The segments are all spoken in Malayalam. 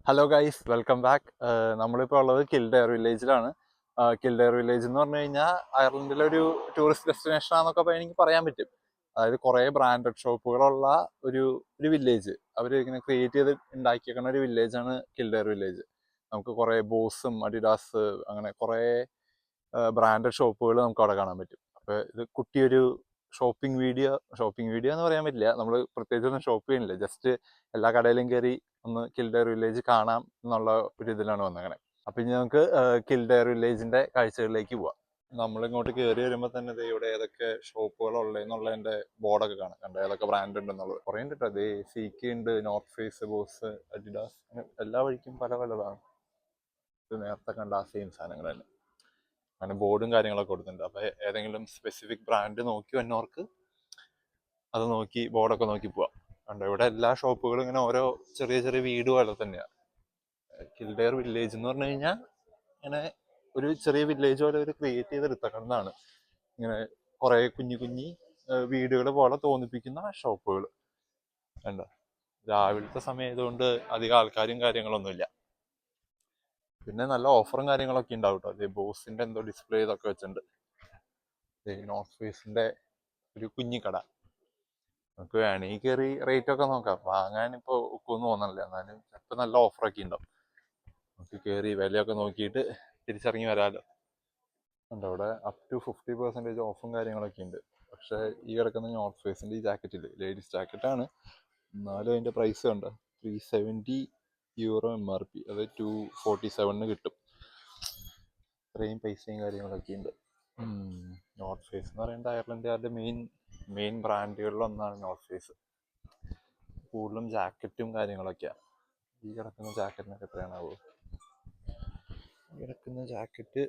Hello guys, welcome back. നമ്മളിപ്പോൾ ഉള്ളത് കിൽഡെയർ വില്ലേജിലാണ്. കിൽഡെയർ വില്ലേജ് എന്ന് പറഞ്ഞു കഴിഞ്ഞാൽ അയർലൻഡിലെ ഒരു ടൂറിസ്റ്റ് ഡെസ്റ്റിനേഷൻ ആണെന്നൊക്കെ എനിക്ക് പറയാൻ പറ്റും. അതായത് കുറേ ബ്രാൻഡഡ് ഷോപ്പുകളുള്ള ഒരു ഒരു വില്ലേജ് അവർ ഇങ്ങനെ ക്രിയേറ്റ് ചെയ്ത് ഉണ്ടാക്കിയേക്കുന്ന ഒരു വില്ലേജാണ് കിൽഡെയർ വില്ലേജ്. നമുക്ക് കുറേ ബോസും അഡിഡാസ് അങ്ങനെ കുറേ ബ്രാൻഡഡ് ഷോപ്പുകൾ നമുക്ക് അവിടെ കാണാൻ പറ്റും. അപ്പോൾ ഇത് കുട്ടിയൊരു ഷോപ്പിംഗ് വീഡിയോ എന്ന് പറയാൻ പറ്റില്ല. നമ്മൾ പ്രത്യേകിച്ചൊന്നും ഷോപ്പ് ചെയ്യുന്നില്ല, ജസ്റ്റ് എല്ലാ കടയിലും കയറി ഒന്ന് കിൽഡെയർ വില്ലേജ് കാണാം എന്നുള്ള ഒരു ഇതിലാണ് വന്നങ്ങനെ. അപ്പം ഇനി നമുക്ക് കിൽഡെയർ വില്ലേജിന്റെ കാഴ്ചകളിലേക്ക് പോവാം. നമ്മളിങ്ങോട്ട് കയറി വരുമ്പോൾ തന്നെ ഇവിടെ ഏതൊക്കെ ഷോപ്പുകൾ ഉള്ളതെന്നുള്ളതിന്റെ ബോർഡൊക്കെ കാണാം. കണ്ട ഏതൊക്കെ ബ്രാൻഡ് ഉണ്ടെന്നുള്ളത് കുറേ ഉണ്ട് കേട്ടോ. അതേ സീക്കി ഉണ്ട്, നോർത്ത് ഫേസ്, ബോസ്, അഡിഡാസ്, എല്ലാ വഴിക്കും പല പലതാണ്. ഇത് നേരത്തെ കണ്ട ആ സെയിം സാധനങ്ങൾ തന്നെ. അങ്ങനെ ബോർഡും കാര്യങ്ങളൊക്കെ കൊടുത്തിട്ടുണ്ട്. അപ്പോൾ ഏതെങ്കിലും സ്പെസിഫിക് ബ്രാൻഡ് നോക്കി വന്നവർക്ക് അത് നോക്കി ബോർഡൊക്കെ നോക്കി പോവാം. കണ്ടോ ഇവിടെ എല്ലാ ഷോപ്പുകളും ഇങ്ങനെ ഓരോ ചെറിയ ചെറിയ വീട് പോലെ തന്നെയാണ്. കിൽഡെയർ വില്ലേജ് എന്ന് പറഞ്ഞു കഴിഞ്ഞാൽ ഇങ്ങനെ ഒരു ചെറിയ വില്ലേജ് പോലെ ഒരു ക്രിയേറ്റ് ചെയ്തെടുത്തേക്കുന്നതാണ്. ഇങ്ങനെ കുറെ കുഞ്ഞു കുഞ്ഞി വീടുകൾ പോലെ തോന്നിപ്പിക്കുന്ന ഷോപ്പുകൾ. കണ്ടോ രാവിലത്തെ സമയം ആയതുകൊണ്ട് അധികം ആൾക്കാരും കാര്യങ്ങളൊന്നുമില്ല. പിന്നെ നല്ല ഓഫറും കാര്യങ്ങളൊക്കെ ഉണ്ടാവും കേട്ടോ. അതേ ബോസിന്റെ എന്തോ ഡിസ്പ്ലേ ഇതൊക്കെ വെച്ചിട്ടുണ്ട്. നോർത്ത് ഫേസിന്റെ ഒരു കുഞ്ഞിക്കട. നമുക്ക് വേണമെങ്കിൽ കയറി റേറ്റ് ഒക്കെ നോക്കാം. വാങ്ങാൻ ഇപ്പോൾ ഒക്കൊന്നും തോന്നണില്ല, എന്നാലും ചിലപ്പോൾ നല്ല ഓഫറൊക്കെ ഉണ്ടാവും. നമുക്ക് കയറി വിലയൊക്കെ നോക്കിയിട്ട് തിരിച്ചിറങ്ങി വരാമല്ലോ. ഉണ്ട് അവിടെ അപ് ടു 50% ഓഫും കാര്യങ്ങളൊക്കെ ഉണ്ട്. പക്ഷേ ഈ കിടക്കുന്ന നോർത്ത് ഫേസിന്റെ ഈ ജാക്കറ്റ് ഇല്ലേ, ലേഡീസ് ജാക്കറ്റാണ്, എന്നാലും അതിന്റെ പ്രൈസ് ഉണ്ട്. €370 MRP, അത് 247 കിട്ടും. ഇത്രയും പൈസയും കാര്യങ്ങളൊക്കെ ഉണ്ട്. നോർത്ത് ഫേസ് എന്ന് പറയുന്നത് അയർലൻഡുകാരുടെ മെയിൻ ബ്രാൻഡുകളിലൊന്നാണ് നോർത്ത് ഫേസ്. കൂടുതലും ജാക്കറ്റും കാര്യങ്ങളൊക്കെയാണ്. ഈ കിടക്കുന്ന ജാക്കറ്റിനൊക്കെ എത്രയാണാവോ? ഈ കിടക്കുന്ന ജാക്കറ്റ്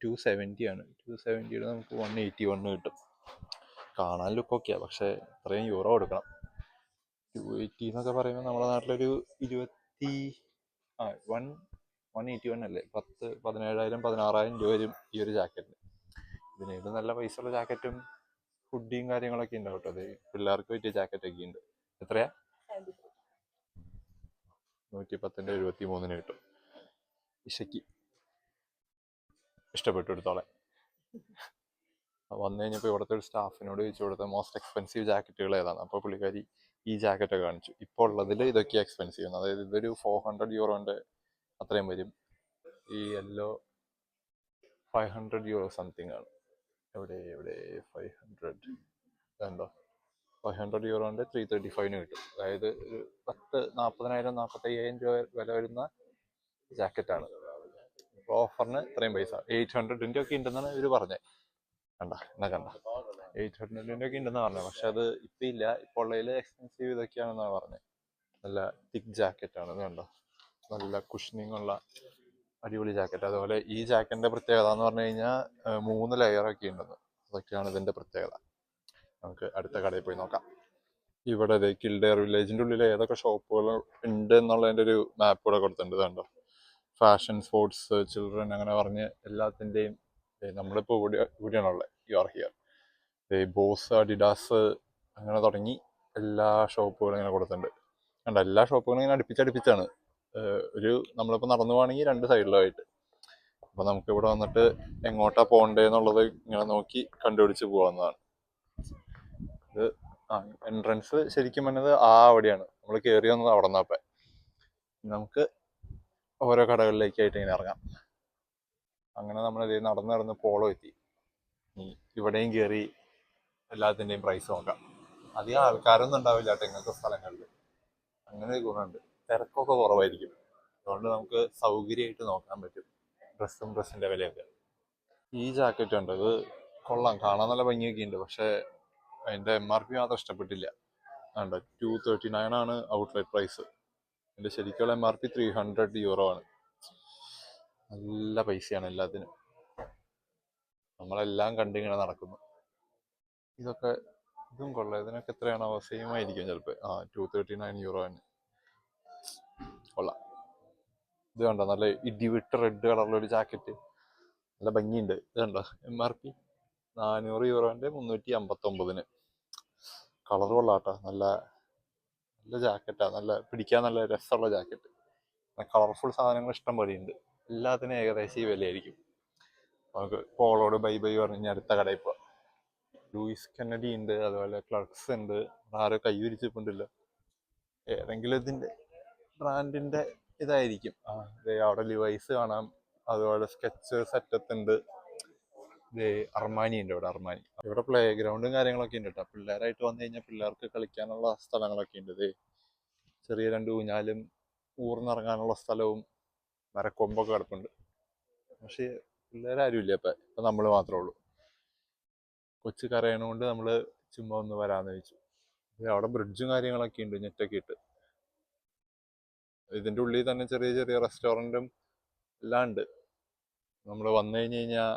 270 ആണ്. 270 നമുക്ക് 181 കിട്ടും. കാണാൻ ലുക്കൊക്കെയാണ്, പക്ഷേ ഇത്രയും യൂറോ കൊടുക്കണം. 280 എന്നൊക്കെ പറയുമ്പോൾ നമ്മുടെ നാട്ടിലൊരു 181 അല്ലേ, 17,000-16,000 രൂപ വരും ഈ ഒരു ജാക്കറ്റിന്. ഇതിനേത് നല്ല പൈസ ഉള്ള ജാക്കറ്റും ഫുഡിയും കാര്യങ്ങളൊക്കെ ഉണ്ടാവും കേട്ടോ. അത് പിള്ളേർക്ക് പറ്റിയ ജാക്കറ്റൊക്കെ ഉണ്ട്. എത്രയാ? 110 73 കിട്ടും. ഇഷയ്ക്ക് ഇഷ്ടപ്പെട്ടു എടുത്തോളെ. വന്നു കഴിഞ്ഞപ്പോൾ ഇവിടുത്തെ ഒരു സ്റ്റാഫിനോട് ചോദിച്ചു കൊടുത്ത മോസ്റ്റ് എക്സ്പെൻസീവ് ജാക്കറ്റുകൾ ഏതാണ്. അപ്പോൾ പുള്ളിക്കാരി ഈ ജാക്കറ്റൊക്കെ കാണിച്ചു. ഇപ്പോൾ ഉള്ളതിൽ ഇതൊക്കെയാണ് എക്സ്പെൻസീവ്. അതായത് ഇതൊരു €400 അത്രയും വരും. ഈ യെല്ലോ €500 സംതിങ് ആണ്. എവിടെ 500 എന്തോ €500 335 കിട്ടും. അതായത് ഒരു 40,000-45,000 രൂപ വില വരുന്ന ജാക്കറ്റാണ്. ഇപ്പോൾ ഓഫറിന് ഇത്രയും പൈസ 800 ഒക്കെ ഉണ്ടെന്നാണ് ഇവർ പറഞ്ഞത്. കണ്ട 800 ഒക്കെ ഉണ്ടെന്നാണ് പറഞ്ഞത്. പക്ഷെ അത് ഇപ്പം ഇല്ല. ഇപ്പോൾ ഉള്ളതിൽ എക്സ്പെൻസീവ് ഇതൊക്കെയാണെന്നാണ് പറഞ്ഞത്. നല്ല തിക്ക് ജാക്കറ്റാണ്. ഇത് കണ്ടോ, നല്ല കുഷനിങ് ഉള്ള അടിപൊളി ജാക്കറ്റ്. അതുപോലെ ഈ ജാക്കറ്റിന്റെ പ്രത്യേകത എന്ന് പറഞ്ഞു കഴിഞ്ഞാൽ 3 ലെയറൊക്കെ ഉണ്ടെന്ന്. അതൊക്കെയാണ് ഇതിന്റെ പ്രത്യേകത. നമുക്ക് അടുത്ത കടയിൽ പോയി നോക്കാം. ഇവിടെ കിൽഡെയർ വില്ലേജിന്റെ ഉള്ളിൽ ഏതൊക്കെ ഷോപ്പുകൾ ഉണ്ട് എന്നുള്ളതിന്റെ ഒരു മാപ്പ് ഇവിടെ കൊടുത്തിട്ടുണ്ട്. കണ്ടോ, ഫാഷൻ, സ്പോർട്സ്, ചിൽഡ്രൻ അങ്ങനെ പറഞ്ഞ് എല്ലാത്തിൻ്റെയും നമ്മളിപ്പോൾ ഇവിടെയാണുള്ളത്. You are here. Boss, Adidas അങ്ങനെ തുടങ്ങി എല്ലാ ഷോപ്പുകളും ഇങ്ങനെ കൊടുത്തിട്ടുണ്ട്. കണ്ട എല്ലാ ഷോപ്പുകളും ഇങ്ങനെ അടുപ്പിച്ചാണ്. നമ്മളിപ്പോൾ നടന്നു പോവാണെങ്കിൽ 2 സൈഡിലായിട്ട്. അപ്പോൾ നമുക്ക് ഇവിടെ വന്നിട്ട് എങ്ങോട്ടാ പോകണ്ടേന്നുള്ളത് ഇങ്ങനെ നോക്കി കണ്ടുപിടിച്ച് പോകാവുന്നതാണ്. ഇത് എൻട്രൻസ് ശരിക്കും പറഞ്ഞത് അവിടെയാണ്. നമ്മൾ കയറി വന്നത് അവിടെ നിന്നപ്പോൾ. നമുക്ക് ഓരോ കടകളിലേക്കായിട്ട് ഇങ്ങനെ ഇറങ്ങാം. അങ്ങനെ നമ്മൾ നടന്ന് പോളോ എത്തി. ഇവിടെയും കയറി എല്ലാത്തിൻ്റെയും പ്രൈസ് നോക്കാം. അധികം ആൾക്കാരൊന്നും ഉണ്ടാവില്ല കേട്ടോ ഇങ്ങനത്തെ സ്ഥലങ്ങളിൽ. അങ്ങനെ ഒരു ഗുണമുണ്ട്, തിരക്കൊക്കെ കുറവായിരിക്കും. അതുകൊണ്ട് നമുക്ക് സൗകര്യമായിട്ട് നോക്കാൻ പറ്റും ഡ്രസ്സിന്റെ വിലയൊക്കെ. ഈ ജാക്കറ്റ് ഉണ്ട്, ഇത് കൊള്ളാം, കാണാൻ നല്ല ഭംഗിയൊക്കെ ഉണ്ട്. പക്ഷെ അതിന്റെ MRP മാത്രം ഇഷ്ടപ്പെട്ടില്ല. 239 ആണ് ഔട്ട്ലെറ്റ് പ്രൈസ്. അതിന്റെ ശരിക്കുള്ള MRP €300 ആണ്. നല്ല പൈസയാണ് എല്ലാത്തിനും. നമ്മളെല്ലാം കണ്ടിങ്ങനെ നടക്കുന്നു. ഇതും കൊള്ളാം. ഇതിനൊക്കെ എത്രയാണോ? സെയിം ആയിരിക്കും ചിലപ്പോൾ. €239 ആണ്. കൊള്ളാം. ഇത് കണ്ടോ, നല്ല ഇടിവിട്ട് റെഡ് കളറിലൊരു ജാക്കറ്റ്, നല്ല ഭംഗിയുണ്ട്. ഇത് കണ്ടോ, MRP €400 359. കളർ കൊള്ളാട്ടോ. നല്ല ജാക്കറ്റാ, നല്ല പിടിക്കാൻ നല്ല രസമുള്ള ജാക്കറ്റ്. കളർഫുൾ സാധനങ്ങൾ ഇഷ്ടം പോലെ ഉണ്ട്. എല്ലാത്തിനും ഏകദേശം ഈ വിലയായിരിക്കും. നമുക്ക് പോളോട് ബൈ ബൈ പറഞ്ഞ് അടുത്ത കടയിൽ പോവാം. ലൂയിസ് കെന്നഡി ഉണ്ട്, അതുപോലെ ക്ലർക്സ് ഉണ്ട്. ആരോ കൈ വിരിച്ചിട്ടുണ്ടല്ലോ, ഏതെങ്കിലും ഇതിന്റെ ബ്രാൻഡിന്റെ ഇതായിരിക്കും. അവിടെ ലിവൈസ് കാണാം, അതുപോലെ സ്കെച്ച് സെറ്റപ്പ് ഉണ്ട്. അർമാനി ഉണ്ട് ഇവിടെ, അർമാനി. ഇവിടെ പ്ലേ ഗ്രൗണ്ടും കാര്യങ്ങളൊക്കെ ഉണ്ട് കേട്ടോ. പിള്ളേരായിട്ട് വന്നു കഴിഞ്ഞാൽ പിള്ളേർക്ക് കളിക്കാനുള്ള സ്ഥലങ്ങളൊക്കെ ഉണ്ട്. ചെറിയ 2 ഊഞ്ഞാലും ഊർന്നിറങ്ങാനുള്ള സ്ഥലവും മരക്കൊമ്പൊക്കെ കിടപ്പുണ്ട്. പക്ഷെ പിള്ളേരാരും ഇല്ല ഇപ്പൊ നമ്മൾ മാത്രമേ ഉള്ളൂ. കൊച്ചു കരയണോണ്ട് നമ്മള് ചുമ്മാ ഒന്ന് വരാന്ന് വെച്ചു. അവിടെ ബ്രിഡ്ജും കാര്യങ്ങളൊക്കെ ഉണ്ട്, നെറ്റൊക്കെ ഇട്ട്. ഇതിന്റെ ഉള്ളിൽ തന്നെ ചെറിയ ചെറിയ റെസ്റ്റോറൻറ്റും എല്ലാം ഉണ്ട്. നമ്മൾ വന്നു കഴിഞ്ഞ് കഴിഞ്ഞാൽ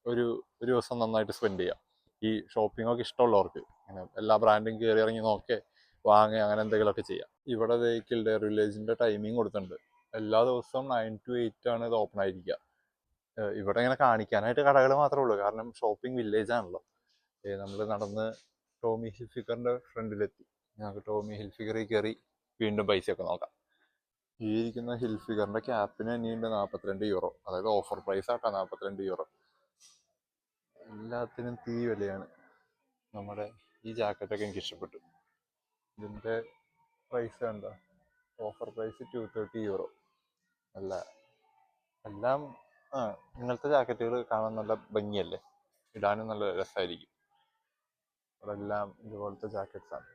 ഒരു ദിവസം നന്നായിട്ട് സ്പെൻഡ് ചെയ്യാം. ഈ ഷോപ്പിംഗ് ഒക്കെ ഇഷ്ടമുള്ളവർക്ക് അങ്ങനെ എല്ലാ ബ്രാൻഡും കയറി ഇറങ്ങി നോക്കി വാങ്ങുക, അങ്ങനെ എന്തെങ്കിലുമൊക്കെ ചെയ്യാം. ഇവിടെ കിൽഡെയർ വില്ലേജിന്റെ ടൈമിംഗ് കൊടുത്തിട്ടുണ്ട്. എല്ലാ ദിവസവും 9 to 8 ആണ് ഇത് ഓപ്പൺ ആയിരിക്കുക. ഇവിടെ ഇങ്ങനെ കാണിക്കാനായിട്ട് കടകൾ മാത്രമേ ഉള്ളൂ, കാരണം ഷോപ്പിംഗ് വില്ലേജ് ആണല്ലോ. നമ്മൾ നടന്ന് ടോമി ഹിൽഫിഗറിന്റെ ഫ്രണ്ടിലെത്തി. ഞങ്ങൾക്ക് ടോമി ഹിൽഫിഗറിൽ കയറി വീണ്ടും പൈസയൊക്കെ നോക്കാം. ഈ ഇരിക്കുന്ന ഹിൽഫിഗറിന്റെ ക്യാപ്പിന് തന്നെയുണ്ട് 42 യൂറോ. അതായത് ഓഫർ പ്രൈസ് ആക്കാം 42 യൂറോ. എല്ലാത്തിനും തീ വിലയാണ്. നമ്മുടെ ഈ ജാക്കറ്റൊക്കെ എനിക്ക് ഇഷ്ടപ്പെട്ടു. ഇതിന്റെ പ്രൈസ് കണ്ടോ, ഓഫർ പ്രൈസ് 230 യൂറോ. അല്ല, എല്ലാം ഇങ്ങനത്തെ ജാക്കറ്റുകൾ കാണാൻ നല്ല ഭംഗിയല്ലേ, ഇടാനും നല്ല രസമായിരിക്കും. ഇവിടെ എല്ലാം ഇതുപോലത്തെ ജാക്കറ്റ്സ് ആണ്.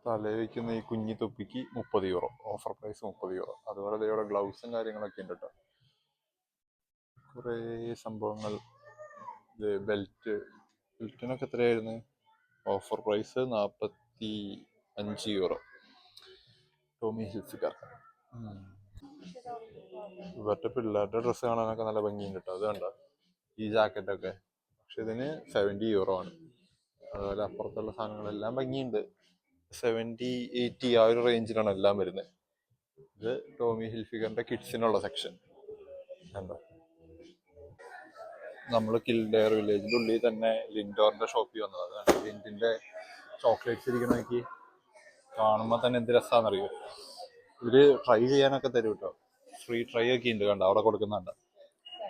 തലയിൽ വയ്ക്കുന്ന ഈ കുഞ്ഞി തൊപ്പിക്ക് 30 യൂറോ, ഓഫർ പ്രൈസ് 30 യൂറോ. അതുപോലെ ഇവിടെ ഗ്ലൗസും കാര്യങ്ങളൊക്കെ ഉണ്ട് കേട്ടോ. കുറേ സംഭവങ്ങൾ. ബെൽറ്റിനൊക്കെ എത്രയായിരുന്നു? Offer price 45 euro. Tommy Hilfiger. ഇവരുടെ പിള്ളേരുടെ ഡ്രസ്സ് കാണാനൊക്കെ നല്ല ഭംഗിയുണ്ട് കേട്ടോ. അത് കണ്ടോ, ഈ ജാക്കറ്റൊക്കെ. പക്ഷെ ഇതിന് 70 യൂറോ ആണ്. അതുപോലെ അപ്പുറത്തുള്ള സാധനങ്ങളെല്ലാം ഭംഗിയുണ്ട്. 70, 80 ആ ഒരു റേഞ്ചിലാണ് എല്ലാം വരുന്നത്. ഇത് ടോമി ഹിൽഫിഗറിന്റെ കിഡ്സിനുള്ള സെക്ഷൻ കണ്ടോ. നമ്മൾ കിൽഡെയർ വില്ലേജിന്റെ ഉള്ളിൽ തന്നെ ലിൻഡോറിന്റെ ഷോപ്പിൽ വന്നത്. ലിൻഡിന്റെ ചോക്ലേറ്റ്സ് ഇരിക്കണ നോക്കി, കാണുമ്പോൾ തന്നെ എന്ത് രസാന്നറിയോ. ഇവര് ട്രൈ ചെയ്യാനൊക്കെ തരും കേട്ടോ. ഫ്രീ ട്രൈ ഒക്കെ ഉണ്ട് കണ്ടോ, അവിടെ കൊടുക്കുന്നുണ്ട്.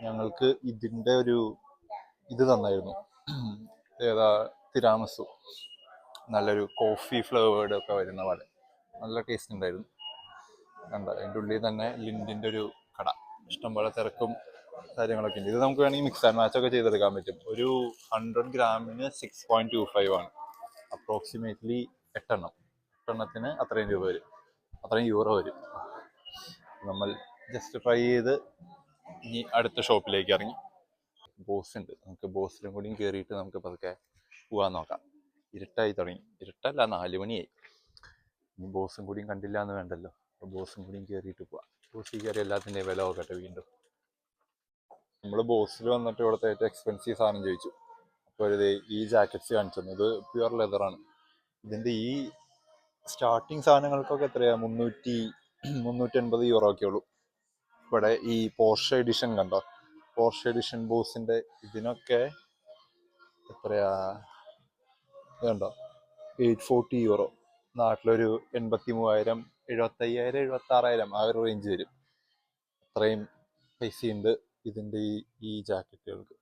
ഞങ്ങൾക്ക് ഇതിന്റെ ഒരു ഇത് തന്നായിരുന്നു. ഏതാ, തിരാമസു. നല്ലൊരു കോഫി ഫ്ലേവേർഡ് ഒക്കെ വരുന്ന പോലെ നല്ല ടേസ്റ്റ് ഉണ്ടായിരുന്നു. കണ്ടോ, അതിൻ്റെ ഉള്ളിൽ തന്നെ ലിൻഡിന്റെ ഒരു കട. ഇഷ്ടംപോലെ തിരക്കും കാര്യങ്ങളൊക്കെ ഉണ്ട്. ഇത് നമുക്ക് വേണമെങ്കിൽ മിക്സ് ആൻഡ് മാച്ച് ഒക്കെ ചെയ്തെടുക്കാൻ പറ്റും. ഒരു 100 ഗ്രാമിന് 6.25 ആണ്. അപ്രോക്സിമേറ്റ്ലി 8 എണ്ണത്തിന് അത്രയും രൂപ വരും, അത്രയും യൂറോ വരും. നമ്മൾ ജസ്റ്റ് ട്രൈ ചെയ്ത് ഇനി അടുത്ത ഷോപ്പിലേക്ക് ഇറങ്ങി. ബോസ് ഉണ്ട്, നമുക്ക് ബോസിലും കൂടിയും കയറിയിട്ട് നമുക്ക് പതുക്കെ പോകാൻ നോക്കാം. ഇരുട്ടായി തുടങ്ങി. ഇരുട്ടല്ല, 4 മണിയായി. ഇനി ബോസും കൂടിയും കണ്ടില്ല എന്ന് വേണ്ടല്ലോ. ബോസും കൂടിയും കയറിയിട്ട് പോവാം. ബോസിൽ കയറി എല്ലാത്തിൻ്റെയും വില നോക്കട്ടെ വീണ്ടും. നമ്മൾ ബോസിൽ വന്നിട്ട് ഇവിടുത്തെ ഏറ്റവും എക്സ്പെൻസീവ് സാധനം ചോദിച്ചു. അപ്പോൾ ഈ ജാക്കറ്റ്സ് കാണിച്ചു തന്നു. ഇത് പ്യുവർ ലെതറാണ്. ഇതിൻ്റെ ഈ സ്റ്റാർട്ടിങ് സാധനങ്ങൾക്കൊക്കെ എത്രയാ, 380 യൂറോ ഒക്കെ ഉള്ളൂ. ഇവിടെ ഈ പോർഷെ എഡിഷൻ കണ്ടോ, പോർഷെ എഡിഷൻ ബോസിന്റെ ഇതിനൊക്കെ എത്രയാ കണ്ടോ, 840 യൂറോ. നാട്ടിലൊരു 83,000, 75,000, 76,000 ആ ഒരു റേഞ്ച് വരും. അത്രയും പൈസയുണ്ട് ഇതിന്റെ ഈ ജാക്കറ്റുകൾക്ക്.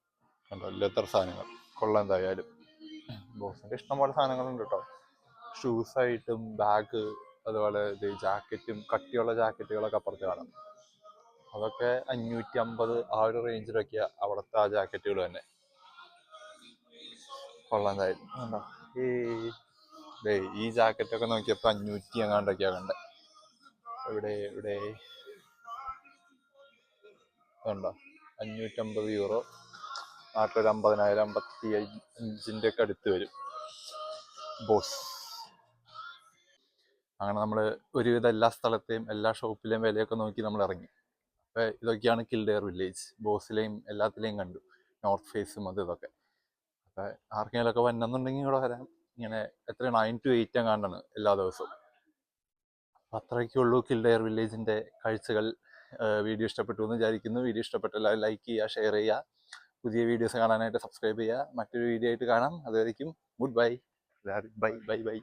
കണ്ടോ, ലെതർ സാധനങ്ങൾ കൊള്ളാം എന്തായാലും. ബോസിന്റെ ഇഷ്ടംപോലെ സാധനങ്ങളുണ്ട് കേട്ടോ. ഷൂസ് ആയിട്ടും ബാഗ്, അതുപോലെ ഇത് ജാക്കറ്റും, കട്ടിയുള്ള ജാക്കറ്റുകളൊക്കെ അപ്പുറത്ത് കാണാം. അതൊക്കെ 550 ആ ഒരു റേഞ്ചിലൊക്കെയാ അവിടുത്തെ ആ ജാക്കറ്റുകൾ തന്നെ. കൊള്ളാം എന്തായാലും. കണ്ടോ, ഈ ജാക്കറ്റൊക്കെ നോക്കിയപ്പോൾ 500 എങ്ങാണ്ടൊക്കെയാ കണ്ടേ. ഇവിടെ കണ്ടോ, 550 യൂറോ. നാട്ടിലൊരു 50,000, 55 ഒക്കെ അടുത്ത് വരും ബോസ്. അങ്ങനെ നമ്മൾ ഒരുവിധം എല്ലാ സ്ഥലത്തെയും എല്ലാ ഷോപ്പിലെയും വിലയൊക്കെ നോക്കി നമ്മൾ ഇറങ്ങി. അപ്പോൾ ഇതൊക്കെയാണ് കിൽഡെയർ വില്ലേജ്. ബോസിലെയും എല്ലാത്തിലെയും കണ്ടു, നോർത്ത് ഫേസും ഇതൊക്കെ. അപ്പോൾ ആർക്കെങ്കിലുമൊക്കെ വന്നെന്നുണ്ടെങ്കിൽ ഇവിടെ വരാം. ഇങ്ങനെ എത്ര 9 to 8 എങ്ങാണ്ടാണ് എല്ലാ ദിവസവും. അത്രയ്ക്കുള്ളൂ കിൽഡെയർ വില്ലേജിന്റെ കാഴ്ചകൾ. വീഡിയോ ഇഷ്ടപ്പെട്ടു എന്ന് വിചാരിക്കുന്നു. വീഡിയോ ഇഷ്ടപ്പെട്ടെല്ലാം ലൈക്ക് ചെയ്യുക, ഷെയർ ചെയ്യുക. പുതിയ വീഡിയോസ് കാണാനായിട്ട് സബ്സ്ക്രൈബ് ചെയ്യുക. മറ്റൊരു വീഡിയോ ആയിട്ട് കാണാം. അതുവരേക്കും good bye. Bye bye bye.